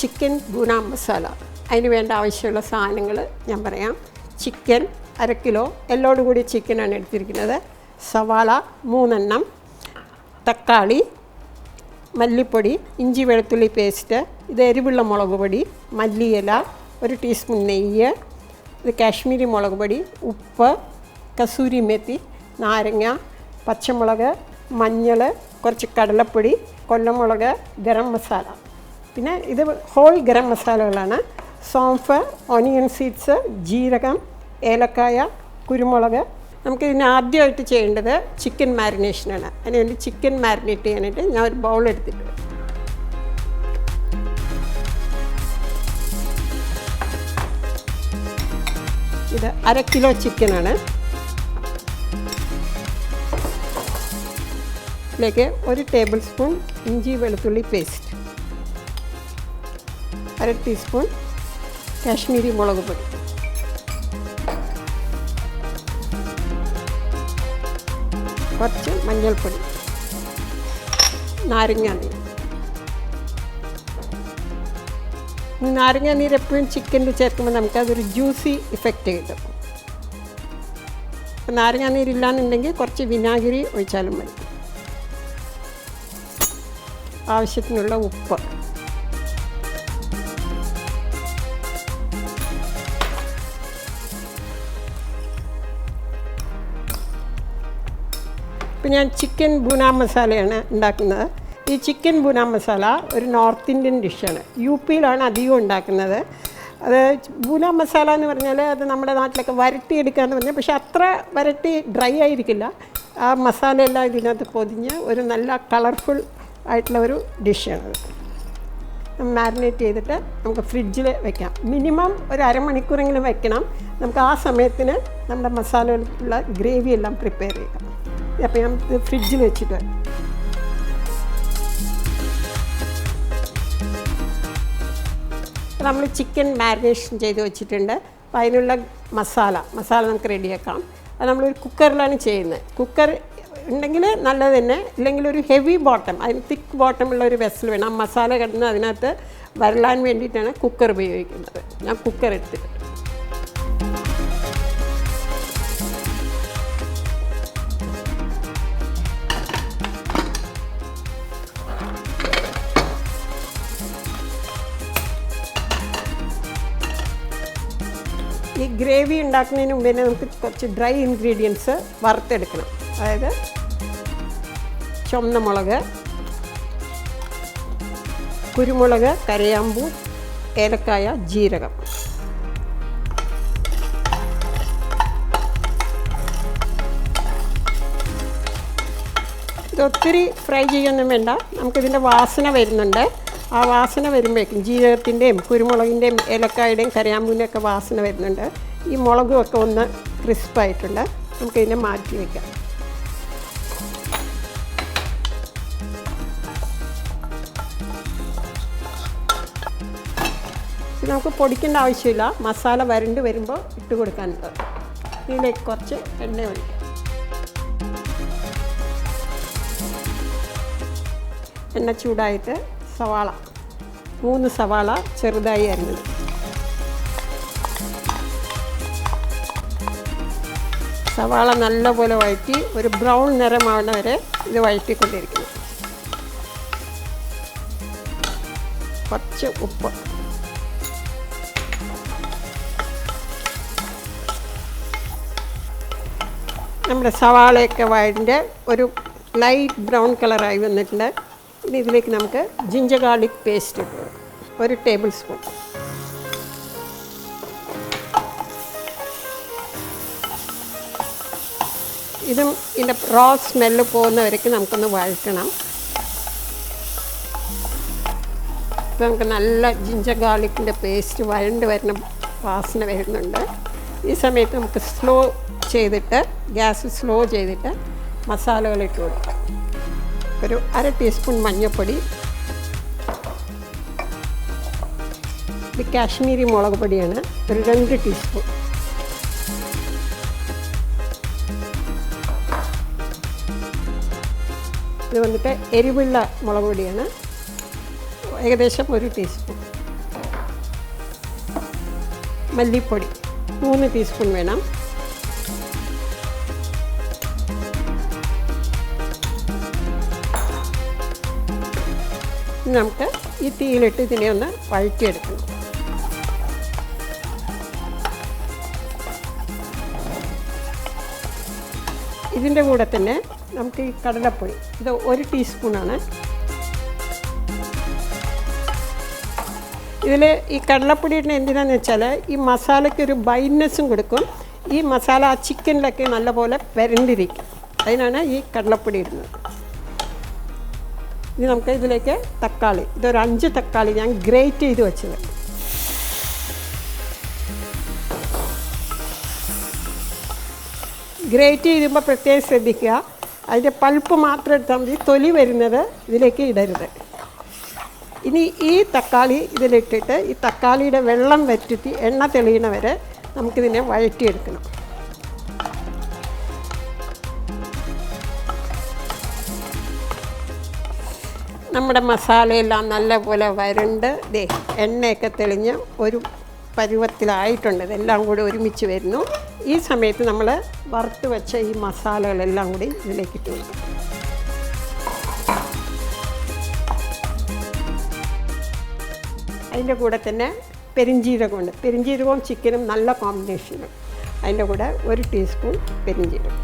Chicken ബൂന masala. അതിന് വേണ്ട ആവശ്യമുള്ള സാധനങ്ങൾ ഞാൻ പറയാം. ചിക്കൻ 1/2 കിലോ എല്ലോട് കൂടി ചിക്കനാണ് എടുത്തിരിക്കുന്നത്. സവാള 3 എണ്ണം, തക്കാളി, മല്ലിപ്പൊടി, ഇഞ്ചി വെളുത്തുള്ളി പേസ്റ്റ്, ഇത് എരിവുള്ള മുളക് പൊടി, മല്ലിയില, 1 ടീസ്പൂൺ നെയ്യ്, ഇത് കാശ്മീരി മുളക് പൊടി, ഉപ്പ്, കസൂരി മെത്തി, നാരങ്ങ, പച്ചമുളക്, മഞ്ഞൾ, കുറച്ച് കടലപ്പൊടി, കൊല്ലമുളക്, ഗരം മസാല. പിന്നെ ഇത് ഹോൾ ഗരം മസാലകളാണ്. സോംഫ്, ഓണിയൻ സീഡ്സ്, ജീരകം, ഏലക്കായ, കുരുമുളക്. നമുക്കിതിന് ആദ്യമായിട്ട് ചെയ്യേണ്ടത് ചിക്കൻ മാരിനേഷനാണ്. അതിനുവേണ്ടി ചിക്കൻ മാരിനേറ്റ് ചെയ്യാനായിട്ട് ഞാൻ ഒരു ബൗൾ എടുത്തിട്ട് ഇത് 1/2 കിലോ ചിക്കനാണ്. ഇതിലേക്ക് 1 ടേബിൾ സ്പൂൺ ഇഞ്ചി വെളുത്തുള്ളി പേസ്റ്റ്, 1/2 ടീസ്പൂൺ കാശ്മീരി മുളക് പൊടി, കുറച്ച് മഞ്ഞൾപ്പൊടി, നാരങ്ങാനീര്. നാരങ്ങാനീര് എപ്പോഴും ചിക്കനിൽ ചേർക്കുമ്പോൾ നമുക്കതൊരു ജ്യൂസി ഇഫക്റ്റ് കിട്ടും. അപ്പോൾ നാരങ്ങാനീരില്ലാന്നുണ്ടെങ്കിൽ കുറച്ച് വിനാഗിരി ഒഴിച്ചാലും മതി. ആവശ്യത്തിനുള്ള ഉപ്പ്. ഇപ്പം ഞാൻ ചിക്കൻ ബൂന മസാലയാണ് ഉണ്ടാക്കുന്നത്. ഈ ചിക്കൻ ബൂന മസാല ഒരു നോർത്ത് ഇന്ത്യൻ ഡിഷാണ്. UP-യിലാണ് അധികം ഉണ്ടാക്കുന്നത്. അത് ബൂന മസാല എന്ന് പറഞ്ഞാൽ അത് നമ്മുടെ നാട്ടിലൊക്കെ വരട്ടിയെടുക്കാമെന്ന് പറഞ്ഞാൽ, പക്ഷേ അത്ര വരട്ടി ഡ്രൈ ആയിരിക്കില്ല. ആ മസാലയെല്ലാം ഇതിനകത്ത് പൊതിഞ്ഞ് ഒരു നല്ല കളർഫുൾ ആയിട്ടുള്ള ഒരു ഡിഷാണത്. മാരിനേറ്റ് ചെയ്തിട്ട് നമുക്ക് ഫ്രിഡ്ജിൽ വെക്കാം. മിനിമം ഒരു അരമണിക്കൂറെങ്കിലും വെക്കണം. നമുക്ക് ആ സമയത്തിന് നമ്മുടെ മസാലയിലുള്ള ഗ്രേവി എല്ലാം പ്രിപ്പയർ ചെയ്യാം. അപ്പോൾ ഞാൻ ഇത് ഫ്രിഡ്ജിൽ വെച്ചിട്ട് നമ്മൾ ചിക്കൻ മാരിനേഷൻ ചെയ്ത് വെച്ചിട്ടുണ്ട്. അപ്പോൾ അതിനുള്ള മസാല നമുക്ക് റെഡിയാക്കാം. അത് നമ്മളൊരു കുക്കറിലാണ് ചെയ്യുന്നത്. കുക്കർ ഉണ്ടെങ്കിൽ നല്ലത് തന്നെ, ഇല്ലെങ്കിൽ ഒരു ഹെവി ബോട്ടം, അതിന് തിക്ക് ബോട്ടമുള്ള ഒരു വെസൽ വേണം. ആ മസാല കിടന്ന് അതിനകത്ത് വരളാൻ വേണ്ടിയിട്ടാണ് കുക്കർ ഉപയോഗിക്കുന്നത്. ഞാൻ കുക്കർ എടുത്തിട്ട് ഈ ഗ്രേവി ഉണ്ടാക്കുന്നതിന് മുമ്പേ നമുക്ക് കുറച്ച് ഡ്രൈ ഇൻഗ്രീഡിയൻസ് വറുത്തെടുക്കണം. അതായത് ചുവന്ന മുളക്, കുരുമുളക്, കരയാമ്പൂ, ഏലക്കായ, ജീരകം. ഇതൊത്തിരി ഫ്രൈ ചെയ്യൊന്നും വേണ്ട. നമുക്കിതിൻ്റെ വാസന വരുന്നുണ്ട്. ആ വാസന വരുമ്പോഴേക്കും ജീരകത്തിൻ്റെയും കുരുമുളകിൻ്റെയും ഏലക്കായുടെയും കരയാമ്പൂവിൻ്റെയൊക്കെ വാസന വരുന്നുണ്ട്. ഈ മുളകും ഒക്കെ ഒന്ന് ക്രിസ്പായിട്ടുണ്ട്. നമുക്കിതിനെ മാറ്റി വയ്ക്കാം. നമുക്ക് പൊടിക്കേണ്ട ആവശ്യമില്ല. മസാല വരണ്ട് വരുമ്പോൾ ഇട്ട് കൊടുക്കാനുള്ളത്. ഇതിലേക്ക് കുറച്ച് എണ്ണ ഒഴിക്കാം. എണ്ണ ചൂടായിട്ട് സവാള 3 സവാള ചെറുതായി അരിഞ്ഞത്, സവാള നല്ലപോലെ വഴറ്റി ഒരു ബ്രൗൺ നിറമാവുന്ന വരെ ഇത് വഴറ്റിക്കൊണ്ടിരിക്കുന്നു. കുറച്ച് ഉപ്പ്, നമ്മുടെ സവാളയൊക്കെ വഴൻ്റെ ഒരു ലൈറ്റ് ബ്രൗൺ കളറായി വന്നിട്ടുണ്ട്. ഇനി ഇതിലേക്ക് നമുക്ക് ജിഞ്ചർ ഗാർലിക് പേസ്റ്റ് ഇട്ടു, 1 ടേബിൾ സ്പൂൺ. ഇതും ഇതിൻ്റെ റോ സ്മെല്ല് പോകുന്നവരേക്ക് നമുക്കൊന്ന് വഴറ്റണം. ഇപ്പോൾ നമുക്ക് നല്ല ജിഞ്ചർ ഗാർലിക്കിൻ്റെ പേസ്റ്റ് വഴണ്ട് വരുന്ന വാസന വരുന്നുണ്ട്. ഈ സമയത്ത് നമുക്ക് സ്ലോ ചെയ്തിട്ട്, ഗ്യാസ് സ്ലോ ചെയ്തിട്ട് മസാലകൾ ഇട്ട് കൊടുക്കാം. ഒരു 1/2 ടീസ്പൂൺ മഞ്ഞൾപ്പൊടി, ഇത് കാശ്മീരി മുളക് പൊടിയാണ്, ഒരു 2 ടീസ്പൂൺ. ഇത് വന്നിട്ട് എരിവുള്ള മുളക് പൊടിയാണ്, ഏകദേശം 1 ടീസ്പൂൺ. മല്ലിപ്പൊടി 3 ടീസ്പൂൺ വേണം. നമുക്ക് ഈ തീയിലിട്ട് ഇതിനെ ഒന്ന് വഴറ്റിയെടുക്കണം. ഇതിൻ്റെ കൂടെ തന്നെ നമുക്ക് ഈ കടലപ്പൊടി, ഇത് 1 ടീസ്പൂണാണ്. ഇതിൽ ഈ കടലപ്പൊടി ഇടുന്ന എന്തിനാന്ന് വെച്ചാൽ ഈ മസാലയ്ക്കൊരു ബൈൻഡ്നെസ്സും കൊടുക്കും. ഈ മസാല ആ ചിക്കനിലൊക്കെ നല്ലപോലെ വരണ്ടിരിക്കും. അതിനാണ് ഈ കടലപ്പൊടി ഇടുന്നത്. ഇനി നമുക്ക് ഇതിലേക്ക് തക്കാളി, ഇതൊരു 5 തക്കാളി ഞാൻ ഗ്രേറ്റ് ചെയ്ത് വെച്ചത്. ഗ്രേറ്റ് ചെയ്യുമ്പോൾ പ്രത്യേകം ശ്രദ്ധിക്കുക, അതിൻ്റെ പൾപ്പ് മാത്രം എടുത്താൽ മതി, തൊലി വരുന്നത് ഇതിലേക്ക് ഇടരുത്. ഇനി ഈ തക്കാളി ഇതിലിട്ടിട്ട് ഈ തക്കാളിയുടെ വെള്ളം വറ്റിട്ട് എണ്ണ തെളിയണ വരെ നമുക്കിതിനെ വഴറ്റിയെടുക്കണം. നമ്മുടെ മസാലയെല്ലാം നല്ലപോലെ വരണ്ട് എണ്ണയൊക്കെ തെളിഞ്ഞ് ഒരു പരുവത്തിലായിട്ടുണ്ട്. ഇതെല്ലാം കൂടി ഒരുമിച്ച് വരുന്നു. ഈ സമയത്ത് നമ്മൾ വറുത്ത് വെച്ച ഈ മസാലകളെല്ലാം കൂടി ഇതിലേക്ക് ഇട്ട് കൊടുക്കും. അതിൻ്റെ കൂടെ തന്നെ പെരിഞ്ജീരകമുണ്ട്. പെരിഞ്ജീരകവും ചിക്കനും നല്ല കോമ്പിനേഷനാണ്. അതിൻ്റെ കൂടെ 1 ടീസ്പൂൺ പെരിഞ്ജീരകം.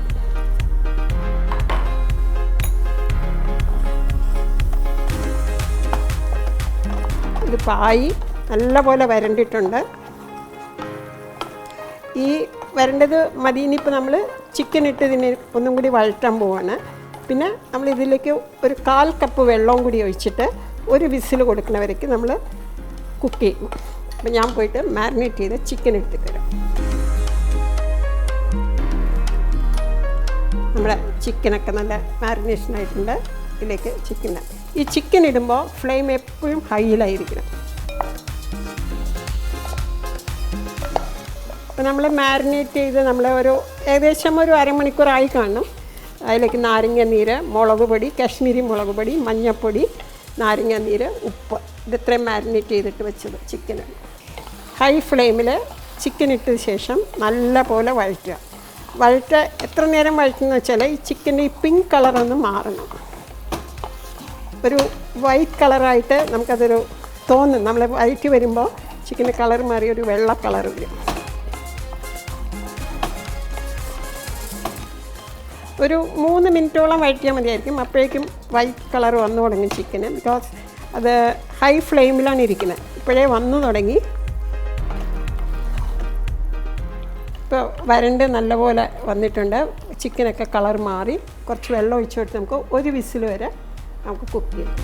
ഇത് പായി നല്ലപോലെ വരണ്ടിട്ടുണ്ട്. ഈ വരണ്ടത് മതി. ഇനിയിപ്പോൾ നമ്മൾ ചിക്കൻ ഇട്ട് ഇതിനെ ഒന്നും കൂടി വഴറ്റാൻ പോവാണ്. പിന്നെ നമ്മൾ ഇതിലേക്ക് ഒരു 1/4 കപ്പ് വെള്ളവും കൂടി ഒഴിച്ചിട്ട് ഒരു വിസിൽ കൊടുക്കുന്നവരേക്ക് നമ്മൾ കുക്ക് ചെയ്യും. അപ്പോൾ ഞാൻ പോയിട്ട് മാരിനേറ്റ് ചെയ്ത് ചിക്കൻ എടുത്ത് തരാം. നമ്മുടെ ചിക്കനൊക്കെ നല്ല മാരിനേഷനായിട്ടുണ്ട്. ഇതിലേക്ക് ചിക്കൻ, ഈ ചിക്കൻ ഇടുമ്പോൾ ഫ്ലെയിം എപ്പോഴും ഹൈയിലായിരിക്കണം. അപ്പോൾ നമ്മൾ മാരിനേറ്റ് ചെയ്ത് നമ്മൾ ഏകദേശം ഒരു അരമണിക്കൂറായി കാണും. അതിലേക്ക് നാരങ്ങ നീര്, മുളക് പൊടി, കാശ്മീരി മുളക് പൊടി, മഞ്ഞൾപ്പൊടി, നാരങ്ങ നീര്, ഉപ്പ്, ഇത്രയും മാരിനേറ്റ് ചെയ്തിട്ട് വെച്ചത് ചിക്കന്. ഹൈ ഫ്ലെയിമിൽ ചിക്കൻ ഇട്ട ശേഷം നല്ല പോലെ വഴറ്റുക. എത്ര നേരം വഴറ്റുന്നത് വെച്ചാൽ ഈ ചിക്കൻ്റെ ഈ പിങ്ക് കളറൊന്ന് മാറണം. ഒരു വൈറ്റ് കളറായിട്ട് നമുക്കതൊരു തോന്നും. നമ്മൾ വഴറ്റി വരുമ്പോൾ ചിക്കൻ്റെ കളർ മാറി ഒരു വെള്ള കളർ വരും. ഒരു 3 മിനിറ്റോളം വഴറ്റിയാൽ മതിയായിരിക്കും. അപ്പോഴേക്കും വൈറ്റ് കളർ വന്നു തുടങ്ങും ചിക്കന്. ബിക്കോസ് അത് ഹൈ ഫ്ലെയിമിലാണ് ഇരിക്കുന്നത്. ഇപ്പോഴേ വന്നു തുടങ്ങി. ഇപ്പോൾ വരണ്ട് നല്ലപോലെ വന്നിട്ടുണ്ട്. ചിക്കനൊക്കെ കളർ മാറി. കുറച്ച് വെള്ളം ഒഴിച്ചു കൊടുത്ത് നമുക്ക് 1 വിസിൽ വരെ നമുക്ക് കുക്ക് ചെയ്യാം.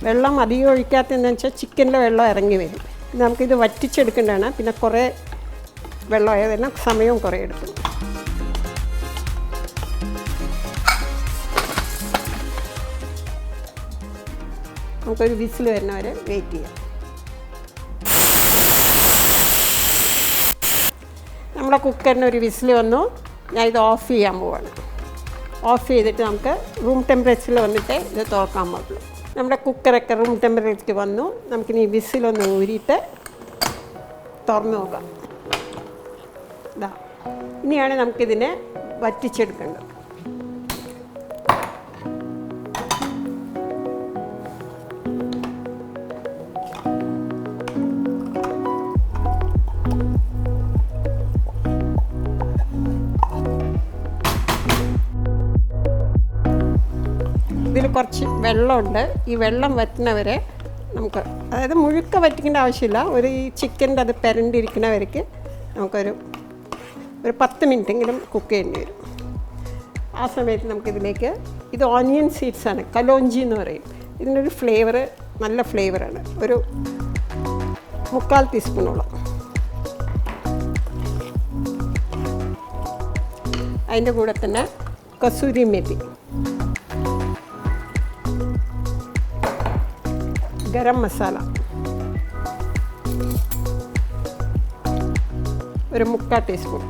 വെള്ളം അധികം ഒഴിക്കാത്തതെന്ന് വെച്ചാൽ ചിക്കനിലെ വെള്ളം ഇറങ്ങി വരും. നമുക്കിത് വറ്റിച്ചെടുക്കേണ്ടതാണ്. പിന്നെ കുറേ വെള്ളമായത് തന്നെ സമയവും കുറേ എടുക്കും. നമുക്കൊരു വിസിൽ വരുന്നവരെ വെയിറ്റ് ചെയ്യാം. നമ്മുടെ കുക്കറിന് ഒരു വിസിൽ വന്നു. ഞാൻ ഇത് ഓഫ് ചെയ്യാൻ പോവാണ്. ഓഫ് ചെയ്തിട്ട് നമുക്ക് റൂം ടെമ്പറേച്ചറിൽ വന്നിട്ട് ഇത് തുറക്കാൻ പാടുള്ളൂ. നമ്മുടെ കുക്കറൊക്കെ റൂം ടെമ്പറേച്ചറിൽ വന്നു. നമുക്കിനി വിസിലൊന്ന് ഊരിയിട്ട് തുറന്ന് നോക്കാം. ഇതാ, ഇനിയാണ് നമുക്കിതിനെ വറ്റിച്ചെടുക്കേണ്ടത്. ഇതിൽ കുറച്ച് വെള്ളമുണ്ട്. ഈ വെള്ളം വറ്റുന്നവരെ നമുക്ക്, അതായത് മുഴുക്ക വറ്റിക്കേണ്ട ആവശ്യമില്ല. ഈ ചിക്കൻ്റെ അത് പെരണ്ടിരിക്കുന്നവർക്ക് നമുക്കൊരു 10 മിനിറ്റെങ്കിലും കുക്ക് ചെയ്യേണ്ടി വരും. ആ സമയത്ത് നമുക്കിതിലേക്ക്, ഇത് ഓണിയൻ സീഡ്സാണ്, കലോഞ്ചി എന്ന് പറയും. ഇതിനൊരു ഫ്ലേവർ, നല്ല ഫ്ലേവറാണ്. ഒരു 3/4 ടീസ്പൂണോളം. അതിൻ്റെ കൂടെ തന്നെ കസൂരി മേത്തി, ഗരം മസാല ഒരു 3/4 ടീസ്പൂൺ,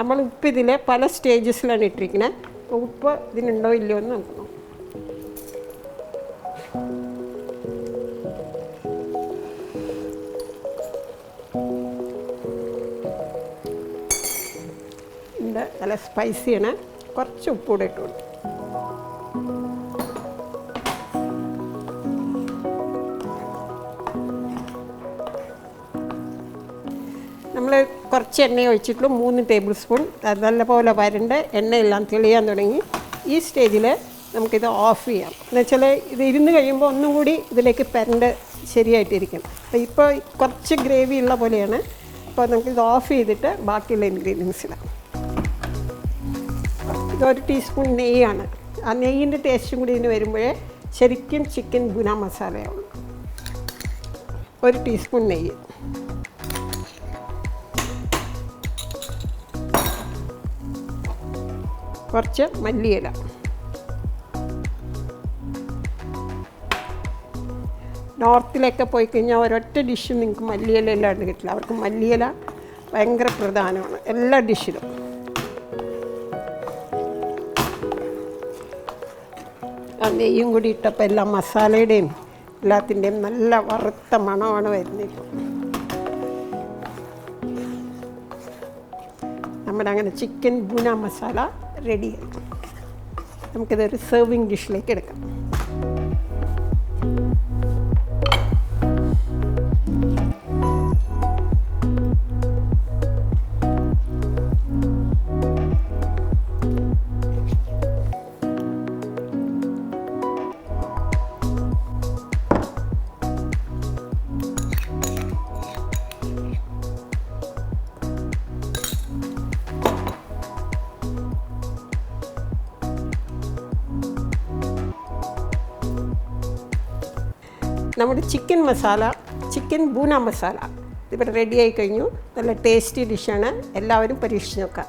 നമ്മൾ ഉപ്പ് ഇതിൽ പല സ്റ്റേജസിലാണ് ഇട്ടിരിക്കുന്നത്. അപ്പോൾ ഉപ്പ് ഇതിനുണ്ടോ ഇല്ലയോ എന്ന് നോക്കണം. ഇത് നല്ല സ്പൈസിയാണ്. കുറച്ച് ഉപ്പ് കൂടെ ഇട്ട് കൊടുക്കും. നമ്മൾ കുറച്ച് എണ്ണ ഒഴിച്ചിട്ടുള്ളൂ, 3 ടേബിൾ സ്പൂൺ. നല്ലപോലെ വരണ്ട് എണ്ണയെല്ലാം തെളിയാൻ തുടങ്ങി. ഈ സ്റ്റേജിൽ നമുക്കിത് ഓഫ് ചെയ്യാം. എന്നുവെച്ചാൽ ഇത് ഇരുന്ന് കഴിയുമ്പോൾ ഒന്നും കൂടി ഇതിലേക്ക് പെരണ്ട് ശരിയായിട്ടിരിക്കും. അപ്പോൾ ഇപ്പോൾ കുറച്ച് ഗ്രേവി ഉള്ള പോലെയാണ്. അപ്പോൾ നമുക്കിത് ഓഫ് ചെയ്തിട്ട് ബാക്കിയുള്ള ഇൻഗ്രീഡിയൻസിലാണ്. ഇതൊരു ടീസ്പൂൺ നെയ്യാണ്. ആ നെയ്യിൻ്റെ ടേസ്റ്റും കൂടി ഇതിന് വരുമ്പോഴേ ശരിക്കും ചിക്കൻ ബുന മസാലയാവുള്ളൂ. 1 ടീസ്പൂൺ നെയ്യ്, കുറച്ച് മല്ലിയില, നോർത്തിലൊക്കെ പോയി കഴിഞ്ഞാൽ ഒരൊറ്റ ഡിഷും നിങ്ങൾക്ക് മല്ലിയില ഇല്ലാണ്ട് കിട്ടില്ല. അവർക്ക് മല്ലിയില ഭയങ്കര പ്രധാനമാണ് എല്ലാ ഡിഷിലും. ആ നെയ്യും കൂടി ഇട്ടപ്പോൾ എല്ലാ മസാലയുടെയും എല്ലാത്തിൻ്റെയും നല്ല വറുത്ത മണമാണ് വരുന്നത്. ഇപ്പോൾ നമ്മുടെ അങ്ങനെ ചിക്കൻ ബുന മസാല റെഡിയായി. നമുക്കിതൊരു സെർവിങ് ഡിഷിലേക്ക് എടുക്കാം. നമ്മുടെ ചിക്കൻ മസാല, ചിക്കൻ ബൂന മസാല ഇവിടെ റെഡി ആയി കഴിഞ്ഞു. നല്ല ടേസ്റ്റി ഡിഷാണ്. എല്ലാവരും പരീക്ഷിച്ച് നോക്കാം.